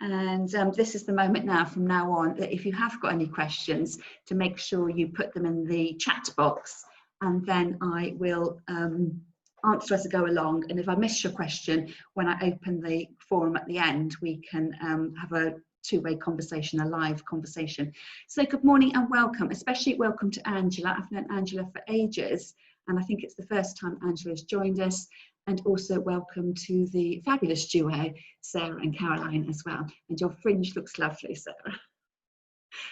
And this is the moment now, from now on, that if you have got any questions, to make sure you put them in the chat box, and then I will answer as I go along. And if I miss your question, when I open the forum at the end, we can have a two-way conversation, a live conversation. So good morning and welcome, especially welcome to Angela. I've known Angela for ages, and I think it's the first time Angela has joined us. And also welcome to the fabulous duo, Sarah and Caroline, as well. And your fringe looks lovely, Sarah.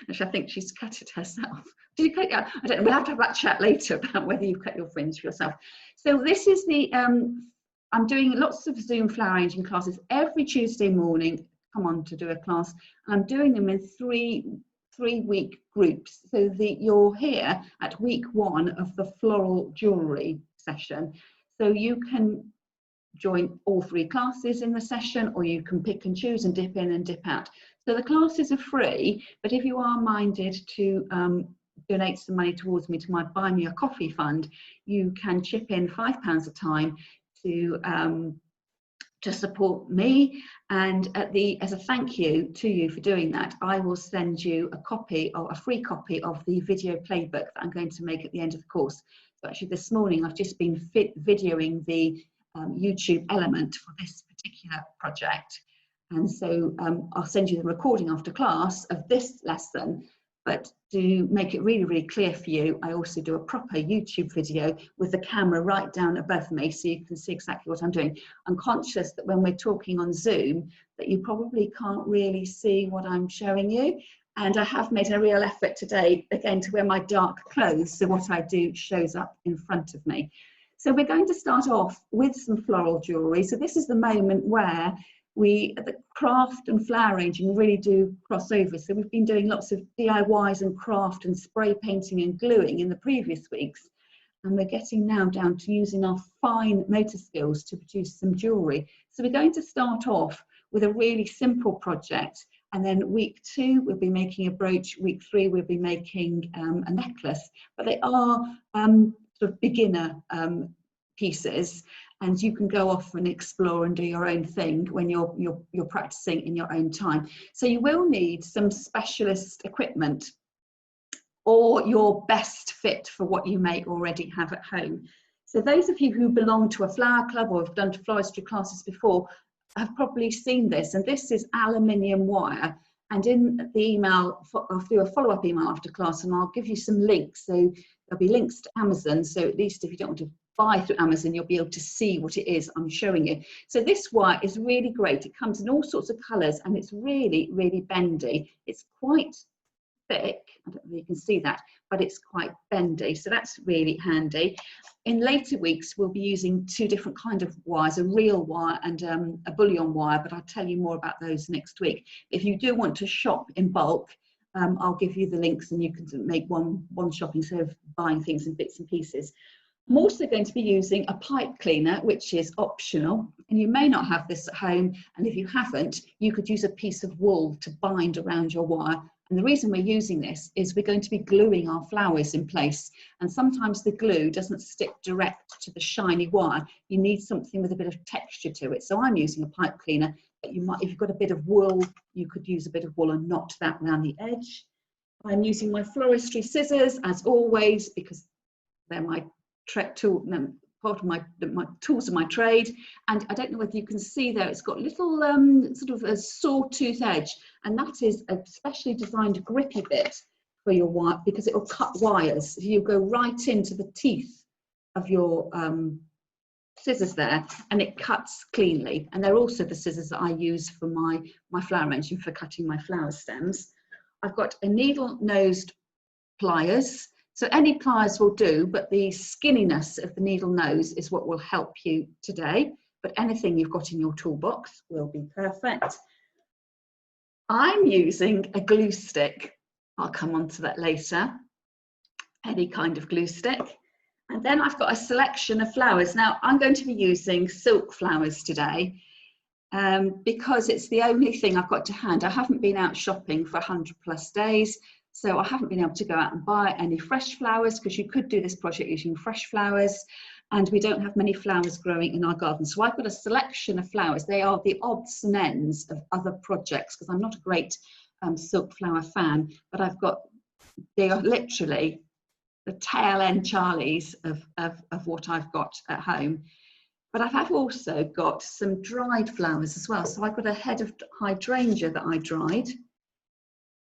Which I think she's cut it herself. Did you cut it? I don't know. We'll have to have that chat later about whether you've cut your fringe for yourself. So this is the, I'm doing lots of Zoom flower arranging classes every Tuesday morning. Come on to do a class. And I'm doing them in three-week groups. So you're here at week 1 of the floral jewellery session. So you can join all 3 classes in the session, or you can pick and choose and dip in and dip out. So the classes are free, but if you are minded to donate some money towards me to my Buy Me a Coffee fund, you can chip in £5 a time to support me. And as a thank you to you for doing that, I will send you a free copy of the video playbook that I'm going to make at the end of the course. So actually this morning I've just been videoing the YouTube element for this particular project. And so I'll send you the recording after class of this lesson. But to make it really, really clear for you, I also do a proper YouTube video with the camera right down above me, so you can see exactly what I'm doing. I'm conscious that when we're talking on Zoom, that you probably can't really see what I'm showing you. And I have made a real effort today, again, to wear my dark clothes, so what I do shows up in front of me. So we're going to start off with some floral jewellery. So this is the moment where the craft and flower arranging really do cross over. So we've been doing lots of DIYs and craft and spray painting and gluing in the previous weeks. And we're getting now down to using our fine motor skills to produce some jewellery. So we're going to start off with a really simple project. And then week 2, we'll be making a brooch. Week 3, we'll be making a necklace. But they are sort of beginner pieces, and you can go off and explore and do your own thing when you're practicing in your own time. So you will need some specialist equipment or your best fit for what you may already have at home. So those of you who belong to a flower club or have done floristry classes before have probably seen this, and this is aluminium wire. And in the email, I'll do a follow-up email after class, and I'll give you some links. So there'll be links to Amazon, so at least if you don't want to buy through Amazon, you'll be able to see what it is I'm showing you. So this wire is really great. It comes in all sorts of colours, and it's really, really bendy. It's quite thick, I don't know if you can see that, but it's quite bendy, so that's really handy. In later weeks, we'll be using 2 different kinds of wires, a real wire and a bullion wire, but I'll tell you more about those next week. If you do want to shop in bulk, I'll give you the links and you can make one shop instead of buying things in bits and pieces. I'm also going to be using a pipe cleaner, which is optional, and you may not have this at home, and if you haven't, you could use a piece of wool to bind around your wire. And the reason we're using this is we're going to be gluing our flowers in place, and sometimes the glue doesn't stick direct to the shiny wire. You need something with a bit of texture to it. So I'm using a pipe cleaner, but you might, if you've got a bit of wool, you could use a bit of wool and knot that around the edge. I'm using my floristry scissors as always, because they're my tool, part of my tools of my trade. And I don't know whether you can see there, it's got little sort of a sawtooth edge, and that is a specially designed grippy bit for your wire, because it will cut wires. You go right into the teeth of your scissors there, and it cuts cleanly. And they're also the scissors that I use for my flower arranging, for cutting my flower stems. I've got a needle-nosed pliers. So any pliers will do, but the skinniness of the needle nose is what will help you today. But anything you've got in your toolbox will be perfect. I'm using a glue stick. I'll come on to that later. Any kind of glue stick. And then I've got a selection of flowers. Now I'm going to be using silk flowers today because it's the only thing I've got to hand. I haven't been out shopping for 100+ days. So I haven't been able to go out and buy any fresh flowers, because you could do this project using fresh flowers. and we don't have many flowers growing in our garden. So I've got a selection of flowers. They are the odds and ends of other projects, because I'm not a great silk flower fan, but they are literally the tail end Charlies of what I've got at home. But I have also got some dried flowers as well. So I've got a head of hydrangea that I dried,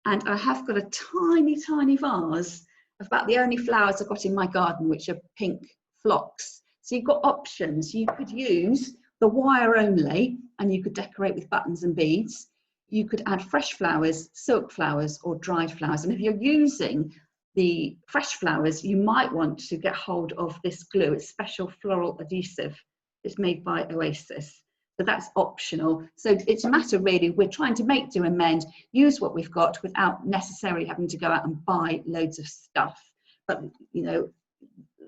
and I have got a tiny, tiny vase of about the only flowers I've got in my garden, which are pink phlox. So you've got options. You could use the wire only, and you could decorate with buttons and beads. You could add fresh flowers, silk flowers, or dried flowers. And if you're using the fresh flowers, you might want to get hold of this glue. It's special floral adhesive. It's made by Oasis. So that's optional. So it's a matter really, we're trying to make do and mend, use what we've got without necessarily having to go out and buy loads of stuff. But, you know,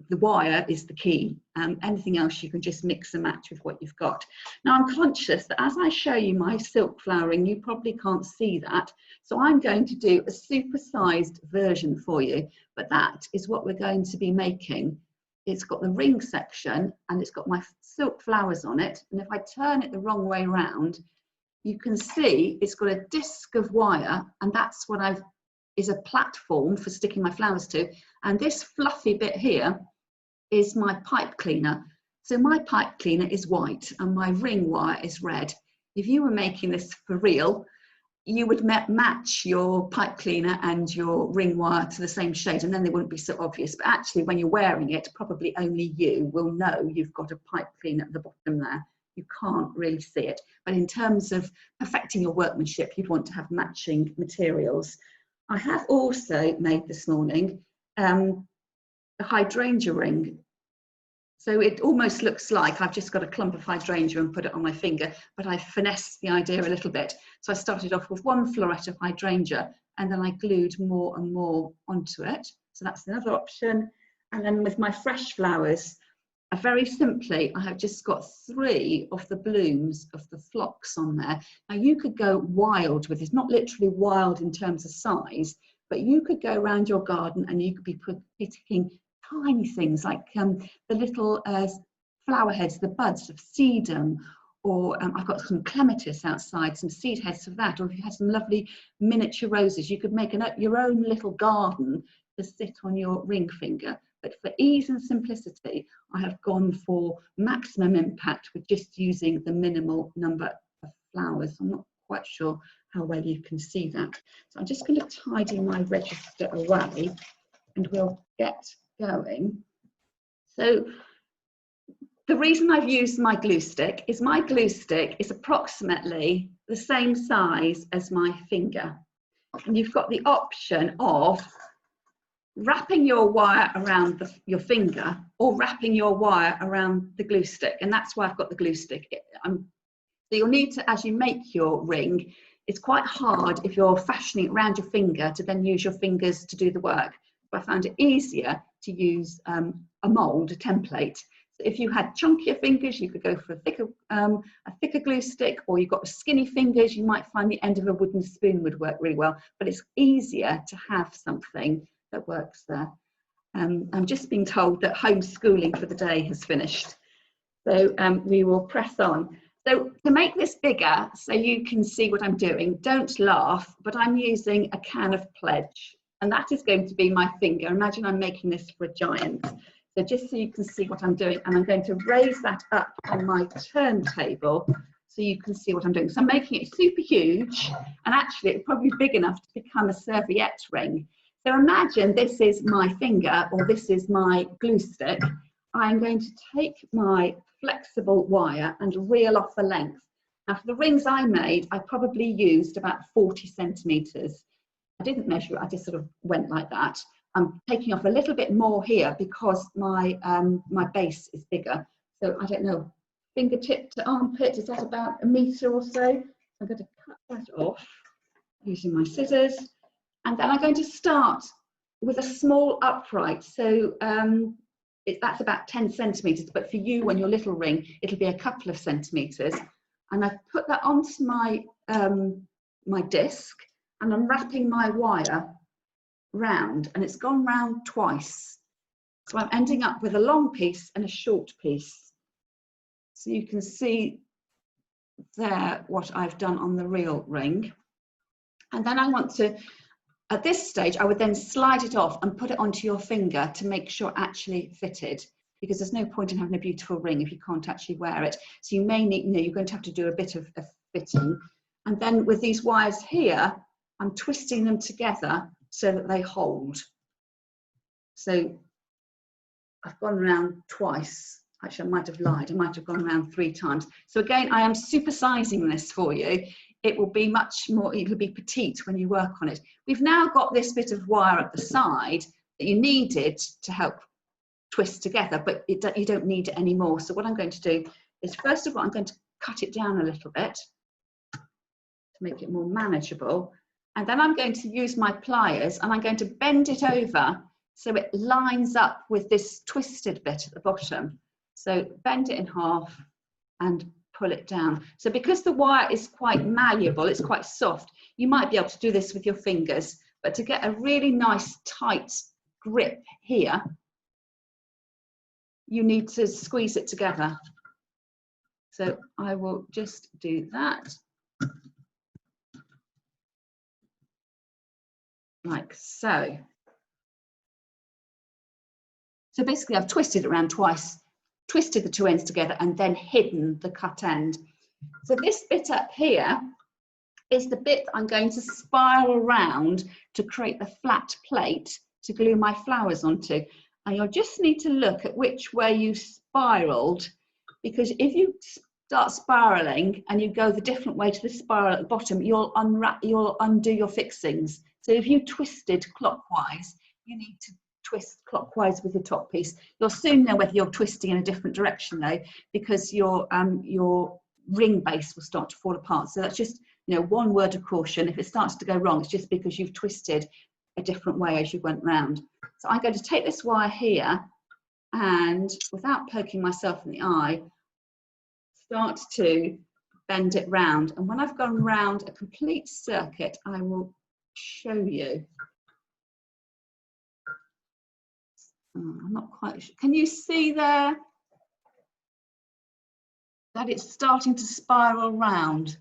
the wire is the key. Anything else you can just mix and match with what you've got. Now I'm conscious that as I show you my silk flowering, you probably can't see that. So I'm going to do a supersized version for you, but that is what we're going to be making. It's got the ring section and it's got my silk flowers on it. And if I turn it the wrong way around, you can see it's got a disc of wire, and that's what is a platform for sticking my flowers to. And this fluffy bit here is my pipe cleaner. So my pipe cleaner is white and my ring wire is red. If you were making this for real, you would match your pipe cleaner and your ring wire to the same shade, and then they wouldn't be so obvious. But actually, when you're wearing it, probably only you will know you've got a pipe cleaner at the bottom there. You can't really see it. But in terms of perfecting your workmanship, you'd want to have matching materials. I have also made this morning a hydrangea ring. So it almost looks like I've just got a clump of hydrangea and put it on my finger, but I finessed the idea a little bit. So I started off with one floret of hydrangea, and then I glued more and more onto it. So that's another option. And then with my fresh flowers, very simply, I have just got 3 of the blooms of the phlox on there. Now you could go wild with this, not literally wild in terms of size, but you could go around your garden and you could be picking tiny things like the little flower heads, the buds of sedum, or I've got some clematis outside, some seed heads of that, or if you had some lovely miniature roses, you could make your own little garden to sit on your ring finger. But for ease and simplicity, I have gone for maximum impact with just using the minimal number of flowers. I'm not quite sure how well you can see that. So I'm just going to tidy my register away and we'll get going. So the reason I've used my glue stick is approximately the same size as my finger. And you've got the option of wrapping your wire around your finger or wrapping your wire around the glue stick. And that's why I've got the glue stick. So you'll need to, as you make your ring, it's quite hard if you're fashioning it around your finger to then use your fingers to do the work. But I found it easier to use a mold, a template. So if you had chunkier fingers, you could go for a thicker glue stick, or you've got skinny fingers, you might find the end of a wooden spoon would work really well. But it's easier to have something that works there. I'm just being told that homeschooling for the day has finished. So we will press on. So to make this bigger, so you can see what I'm doing, don't laugh, but I'm using a can of Pledge. And that is going to be my finger. Imagine I'm making this for a giant. So just so you can see what I'm doing, and I'm going to raise that up on my turntable so you can see what I'm doing. So I'm making it super huge, and actually it's probably big enough to become a serviette ring. So imagine this is my finger, or this is my glue stick. I'm going to take my flexible wire and reel off the length. Now for the rings I made, I probably used about 40 centimetres. I didn't measure it, I just sort of went like that. I'm taking off a little bit more here because my base is bigger. So I don't know, fingertip to armpit, is that about 1 metre or so? I'm going to cut that off using my scissors. And then I'm going to start with a small upright. So that's about 10 centimetres, but for you, when your little ring, it'll be a couple of centimetres. And I've put that onto my, my disc, and I'm wrapping my wire round, and it's gone round twice. So I'm ending up with a long piece and a short piece. So you can see there what I've done on the real ring. And then I want to, at this stage, I would then slide it off and put it onto your finger to make sure it actually fitted, because there's no point in having a beautiful ring if you can't actually wear it. So you may need, you know, you're going to have to do a bit of fitting. And then with these wires here, I'm twisting them together so that they hold. So I've gone around twice. Actually, I might have lied. I might have gone around 3 times. So again, I am supersizing this for you. It will be much more, it will be petite when you work on it. We've now got this bit of wire at the side that you needed to help twist together, but you don't need it anymore. So what I'm going to do is, first of all, I'm going to cut it down a little bit to make it more manageable. And then I'm going to use my pliers and I'm going to bend it over so it lines up with this twisted bit at the bottom. So bend it in half and pull it down. So because the wire is quite malleable, it's quite soft, you might be able to do this with your fingers, but to get a really nice tight grip here, you need to squeeze it together. So I will just do that. Like so. So basically I've twisted it around twice, twisted the 2 ends together and then hidden the cut end. So this bit up here is the bit I'm going to spiral around to create the flat plate to glue my flowers onto. And you'll just need to look at which way you spiraled, because if you start spiraling and you go the different way to the spiral at the bottom, you'll undo your fixings. So if you twisted clockwise, you need to twist clockwise with your top piece. You'll soon know whether you're twisting in a different direction though, because your ring base will start to fall apart. So that's just, you know, one word of caution. If it starts to go wrong, it's just because you've twisted a different way as you went round. So I'm going to take this wire here and, without poking myself in the eye, start to bend it round. And when I've gone round a complete circuit, I will show you. I'm not quite sure. Can you see there that it's starting to spiral round?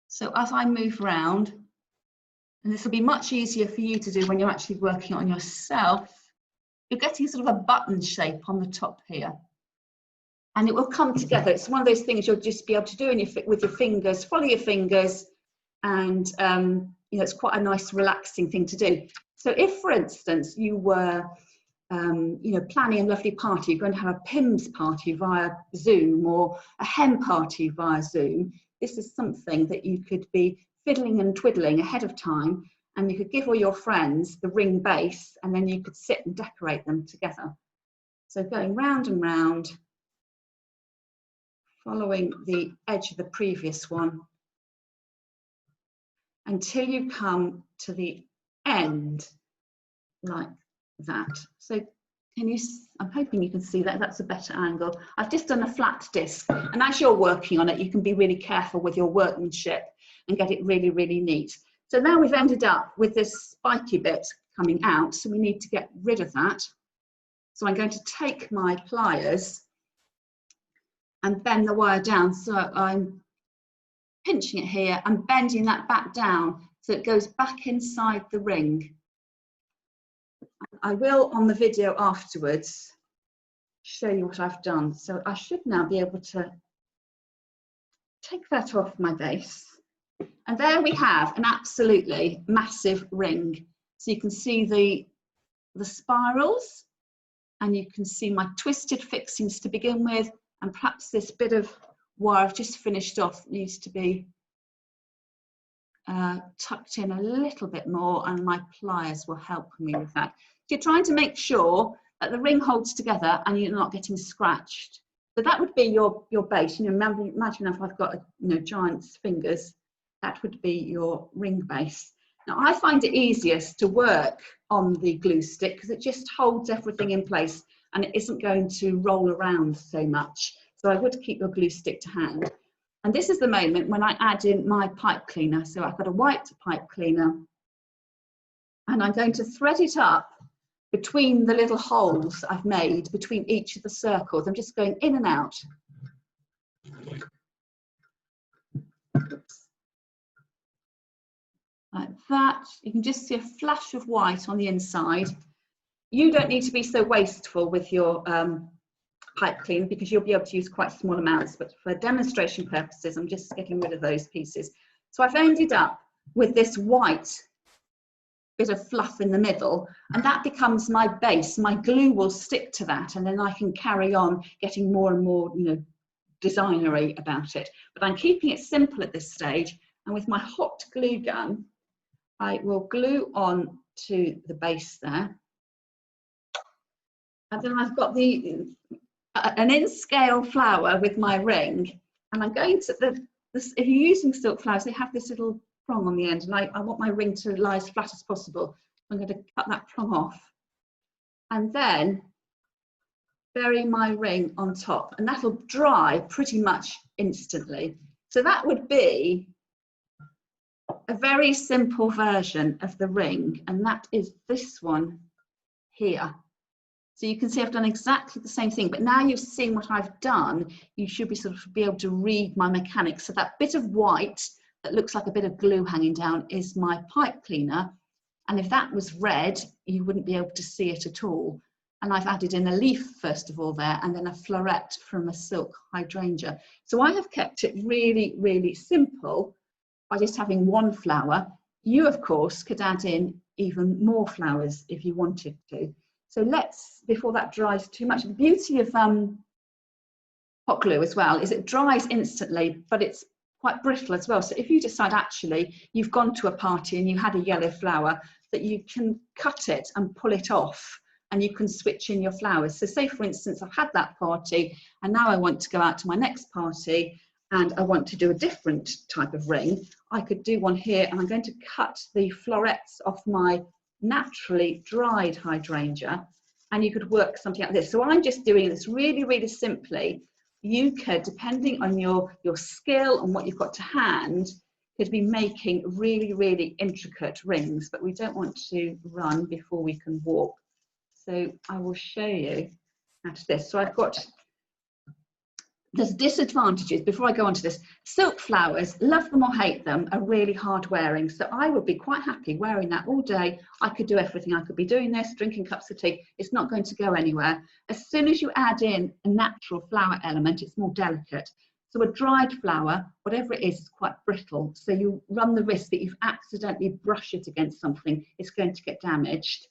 So as I move round, and this will be much easier for you to do when you're actually working on yourself, you're getting sort of a button shape on the top here. And it will come together. It's one of those things you'll just be able to do with your fingers, follow your fingers, and you know, it's quite a nice relaxing thing to do. So if, for instance, you were you know, planning a lovely party, you're going to have a PIMS party via Zoom or a hen party via Zoom, this is something that you could be fiddling and twiddling ahead of time, and you could give all your friends the ring base, and then you could sit and decorate them together. So going round and round, following the edge of the previous one until you come to the end like that. So can you, I'm hoping you can see that, that's a better angle. I've just done a flat disc, and as you're working on it, you can be really careful with your workmanship and get it really, really neat. So now we've ended up with this spiky bit coming out, so we need to get rid of that. So I'm going to take my pliers and bend the wire down. So I'm pinching it here and bending that back down so it goes back inside the ring. I will, on the video afterwards, show you what I've done. So I should now be able to take that off my base. And there we have an absolutely massive ring. So you can see the spirals, and you can see my twisted fixings to begin with, and perhaps this bit of wire I've just finished off needs to be tucked in a little bit more, and my pliers will help me with that. You're trying to make sure that the ring holds together and you're not getting scratched. So that would be your base. You know, imagine if I've got giant's fingers, that would be your ring base. Now I find it easiest to work on the glue stick because it just holds everything in place and it isn't going to roll around so much. So I would keep your glue stick to hand. And this is the moment when I add in my pipe cleaner. So I've got a white pipe cleaner, and I'm going to thread it up between the little holes I've made between each of the circles. I'm just going in and out. Oops. Like that. You can just see a flash of white on the inside. You don't need to be so wasteful with your pipe cleaner because you'll be able to use quite small amounts, but for demonstration purposes, I'm just getting rid of those pieces. So I've ended up with this white bit of fluff in the middle, and that becomes my base. My glue will stick to that, and then I can carry on getting more and more, you know, designery about it. But I'm keeping it simple at this stage, and with my hot glue gun, I will glue on to the base there. And then I've got an in-scale flower with my ring, and I'm going to, if you're using silk flowers, they have this little prong on the end, and I want my ring to lie as flat as possible. I'm going to cut that prong off, and then bury my ring on top, and that'll dry pretty much instantly. So that would be a very simple version of the ring, and that is this one here. So you can see I've done exactly the same thing, but now you've seen what I've done, you should be sort of be able to read my mechanics. So that bit of white that looks like a bit of glue hanging down is my pipe cleaner. And if that was red, you wouldn't be able to see it at all. And I've added in a leaf, first of all, there, and then a floret from a silk hydrangea. So I have kept it really, really simple by just having one flower. You, of course, could add in even more flowers if you wanted to. So let's, before that dries too much, the beauty of hot glue as well is it dries instantly, but it's quite brittle as well. So if you decide actually you've gone to a party and you had a yellow flower, that you can cut it and pull it off, and you can switch in your flowers. So say, for instance, I've had that party and now I want to go out to my next party and I want to do a different type of ring. I could do one here, and I'm going to cut the florets off my naturally dried hydrangea, and you could work something like this. So I'm just doing this really, really simply. You could, depending on your skill and what you've got to hand, could be making really, really intricate rings, but we don't want to run before we can walk. So I will show you how to do this. So I've got, there's disadvantages before I go on to this. Silk flowers, love them or hate them, are really hard wearing. So I would be quite happy wearing that all day. I could do everything. I could be doing this, drinking cups of tea. It's not going to go anywhere. As soon as you add in a natural flower element, it's more delicate. So a dried flower, whatever it is quite brittle. So you run the risk that you've accidentally brushed it against something, it's going to get damaged.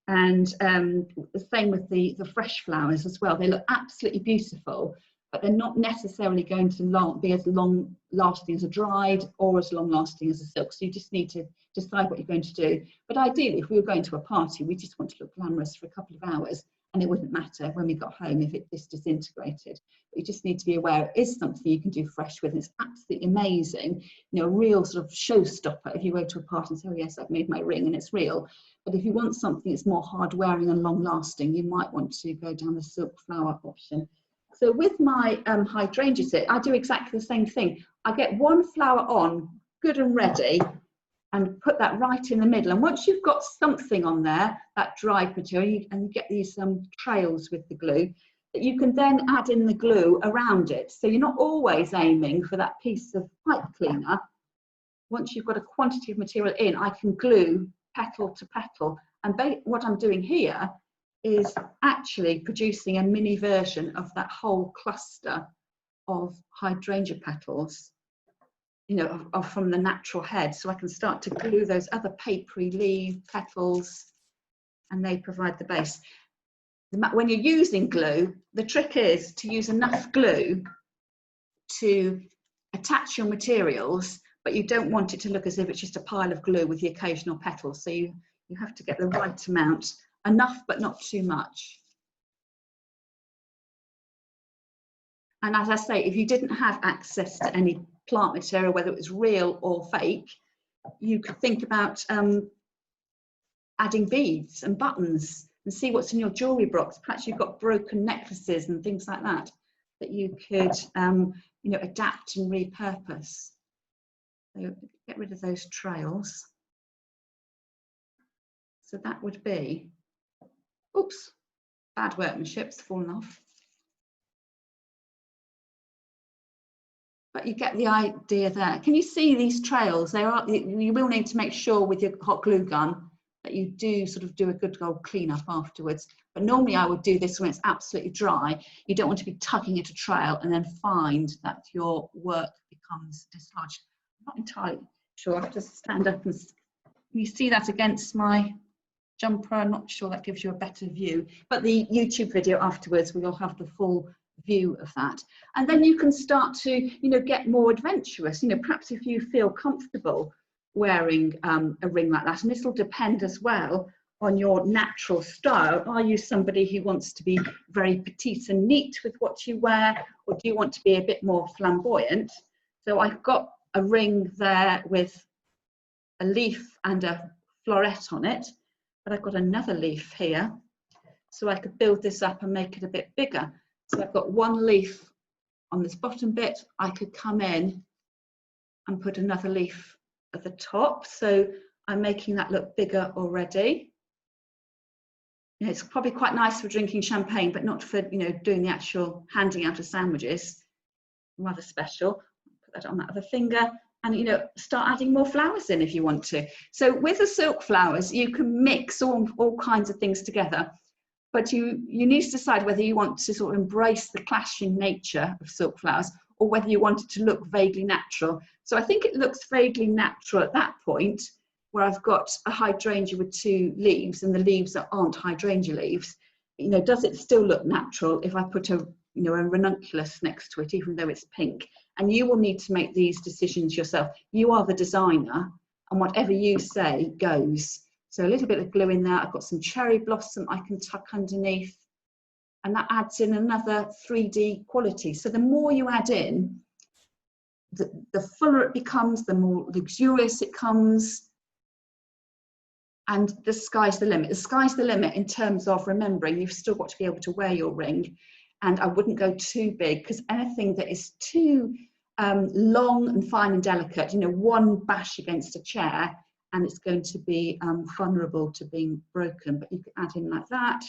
And the same with the fresh flowers as well. They look absolutely beautiful, but they're not necessarily going to be as long lasting as a dried or as long lasting as a silk. So you just need to decide what you're going to do. But ideally, if we were going to a party, we just want to look glamorous for a couple of hours, and it wouldn't matter when we got home if it just disintegrated. But you just need to be aware it is something you can do fresh with. And it's absolutely amazing, you know, a real sort of showstopper if you go to a party and say, oh yes, I've made my ring and it's real. But if you want something that's more hard wearing and long lasting, you might want to go down the silk flower option. So with my hydrangea set, I do exactly the same thing. I get one flower on, good and ready, and put that right in the middle. And once you've got something on there, that dried material, and you get these trails with the glue, that you can then add in the glue around it. So you're not always aiming for that piece of pipe cleaner. Once you've got a quantity of material in, I can glue petal to petal. And what I'm doing here is actually producing a mini version of that whole cluster of hydrangea petals, you know, from the natural head. So I can start to glue those other papery leaf petals, and they provide the base. When you're using glue, the trick is to use enough glue to attach your materials, but you don't want it to look as if it's just a pile of glue with the occasional petals. So you have to get the right amount, enough but not too much. And as I say, if you didn't have access to any plant material, whether it was real or fake, you could think about adding beads and buttons and see what's in your jewellery box. Perhaps you've got broken necklaces and things like that that you could you know, adapt and repurpose. So get rid of those trails. So that would be Oops, bad workmanship's fallen off. But you get the idea there. Can you see these trails? You will need to make sure with your hot glue gun that you do sort of do a good old clean up afterwards. But normally I would do this when it's absolutely dry. You don't want to be tugging at a trail and then find that your work becomes dislodged. I'm not entirely sure. I have to stand up and you see that against my jumper. I'm not sure that gives you a better view, but the YouTube video afterwards, we'll have the full view of that. And then you can start to, you know, get more adventurous. You know, perhaps if you feel comfortable wearing a ring like that, and this will depend as well on your natural style. Are you somebody who wants to be very petite and neat with what you wear, or do you want to be a bit more flamboyant? So I've got a ring there with a leaf and a floret on it, but I've got another leaf here, so I could build this up and make it a bit bigger. So I've got one leaf on this bottom bit. I could come in and put another leaf at the top, so I'm making that look bigger already. You know, it's probably quite nice for drinking champagne, but not for, you know, doing the actual handing out of sandwiches. Rather special. Put that on that other finger, and, you know, start adding more flowers in if you want to. So with the silk flowers, you can mix all kinds of things together, but you need to decide whether you want to sort of embrace the clashing nature of silk flowers or whether you want it to look vaguely natural. So I think it looks vaguely natural at that point, where I've got a hydrangea with 2 leaves and the leaves aren't hydrangea leaves. You know, does it still look natural if I put a, you know, a ranunculus next to it, even though it's pink? And you will need to make these decisions yourself. You are the designer, and whatever you say goes. So a little bit of glue in there. I've got some cherry blossom I can tuck underneath, and that adds in another 3D quality. So the more you add in, the fuller it becomes, the more luxurious it comes, and the sky's the limit. The sky's the limit in terms of remembering you've still got to be able to wear your ring, and I wouldn't go too big, because anything that is too long and fine and delicate, you know, one bash against a chair and it's going to be vulnerable to being broken. But you can add in like that,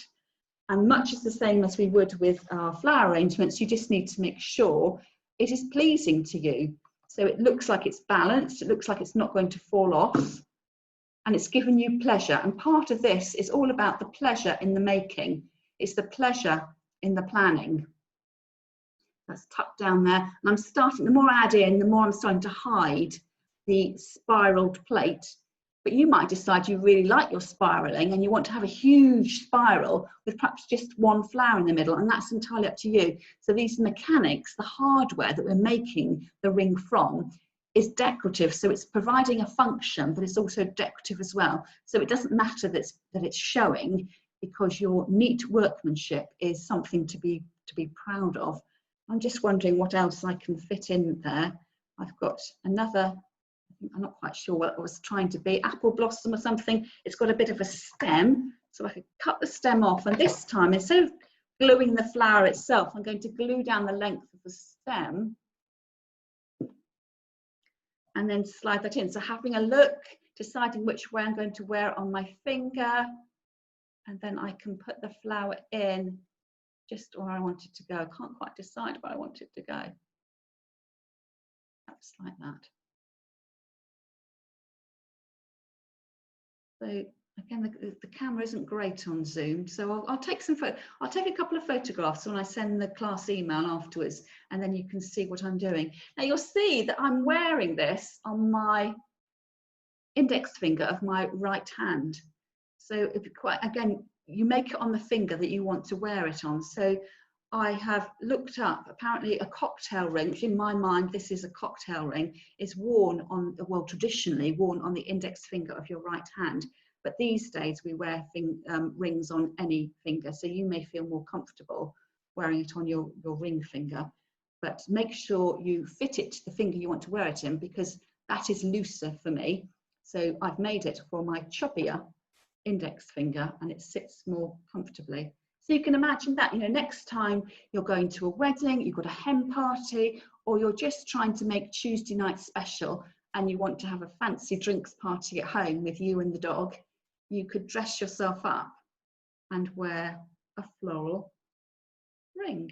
and much is the same as we would with our flower arrangements. You just need to make sure it is pleasing to you, so it looks like it's balanced, it looks like it's not going to fall off, and it's given you pleasure. And part of this is all about the pleasure in the making. It's the pleasure in the planning. That's tucked down there, and I'm starting, the more I add in, the more I'm starting to hide the spiraled plate. But you might decide you really like your spiraling and you want to have a huge spiral with perhaps just one flower in the middle, and that's entirely up to you. So these mechanics, the hardware that we're making the ring from, is decorative, so it's providing a function, but it's also decorative as well. So it doesn't matter that it's showing, because your neat workmanship is something to be proud of. I'm just wondering what else I can fit in there. I've got another, I'm not quite sure what it was trying to be, apple blossom or something. It's got a bit of a stem, so I could cut the stem off, and this time, instead of gluing the flower itself, I'm going to glue down the length of the stem and then slide that in. So having a look, deciding which way I'm going to wear it on my finger, and then I can put the flower in just where I want it to go. I can't quite decide where I want it to go. Perhaps like that. So again, the camera isn't great on Zoom, so I'll take a couple of photographs when I send the class email afterwards, and then you can see what I'm doing. Now you'll see that I'm wearing this on my index finger of my right hand. So if quite, again, you make it on the finger that you want to wear it on. So I have looked up, apparently a cocktail ring, which in my mind, this is a cocktail ring, is worn on, well, traditionally worn on the index finger of your right hand. But these days we wear rings on any finger, so you may feel more comfortable wearing it on your ring finger. But make sure you fit it to the finger you want to wear it in, because that is looser for me. So I've made it for my chubbier index finger, and it sits more comfortably. So you can imagine that, you know, next time you're going to a wedding, you've got a hen party, or you're just trying to make Tuesday night special and you want to have a fancy drinks party at home with you and the dog, you could dress yourself up and wear a floral ring.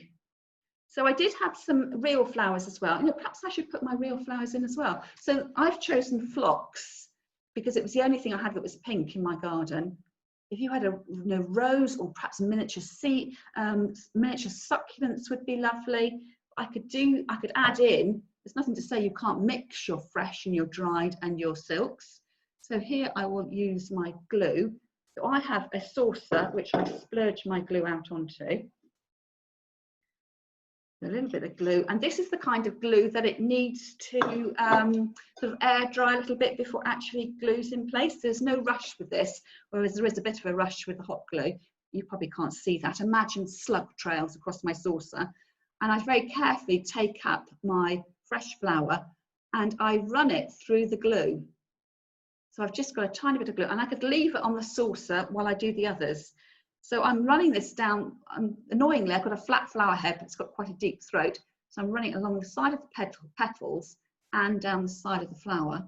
So I did have some real flowers as well. You know, perhaps I should put my real flowers in as well. So I've chosen phlox because it was the only thing I had that was pink in my garden. If you had a rose or perhaps miniature miniature succulents would be lovely. I could add in, there's nothing to say you can't mix your fresh and your dried and your silks. So here I will use my glue. So I have a saucer which I splurge my glue out onto. A little bit of glue, and this is the kind of glue that it needs to sort of air dry a little bit before it actually glues in place. There's no rush with this, whereas there is a bit of a rush with the hot glue. You probably can't see that. Imagine slug trails across my saucer, and I very carefully take up my fresh flour and I run it through the glue. So I've just got a tiny bit of glue, and I could leave it on the saucer while I do the others. So I'm running this down, annoyingly I've got a flat flower head, but it's got quite a deep throat. So I'm running it along the side of the petals and down the side of the flower.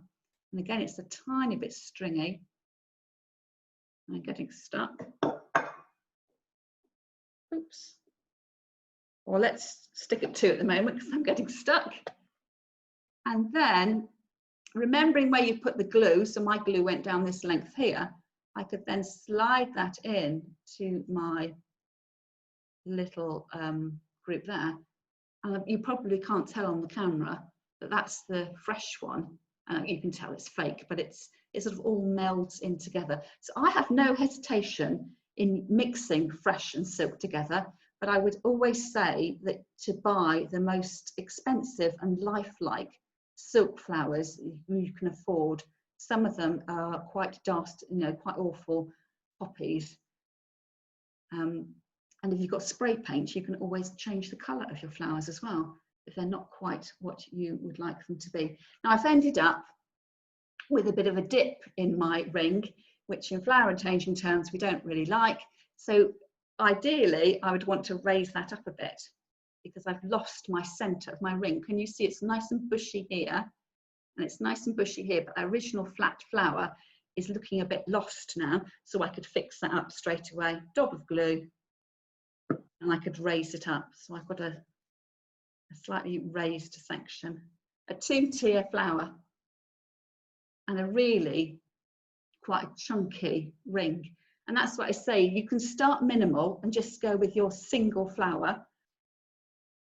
And again, it's a tiny bit stringy. I'm getting stuck. Oops. Well, let's stick at 2 at the moment because I'm getting stuck. And then remembering where you put the glue, so my glue went down this length here, I could then slide that in to my little group there. And you probably can't tell on the camera, but that's the fresh one. You can tell it's fake, but it sort of all melds in together. So I have no hesitation in mixing fresh and silk together, but I would always say that to buy the most expensive and lifelike silk flowers you can afford. Some of them are quite dust, quite awful poppies. And if you've got spray paint, you can always change the colour of your flowers as well, if they're not quite what you would like them to be. Now I've ended up with a bit of a dip in my ring, which in flower changing terms we don't really like. So ideally, I would want to raise that up a bit because I've lost my centre of my ring. Can you see it's nice and bushy here? And it's nice and bushy here, but the original flat flower is looking a bit lost now. So I could fix that up straight away. Dab of glue, and I could raise it up. So I've got a slightly raised section, a 2-tier flower, and a really quite chunky ring. And that's what I say, you can start minimal and just go with your single flower,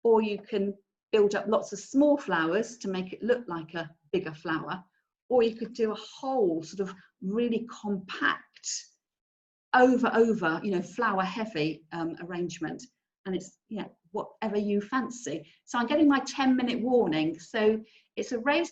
or you can build up lots of small flowers to make it look like a bigger flower, or you could do a whole sort of really compact over flower heavy arrangement, and it's whatever you fancy. So I'm getting my 10-minute warning. So it's a raised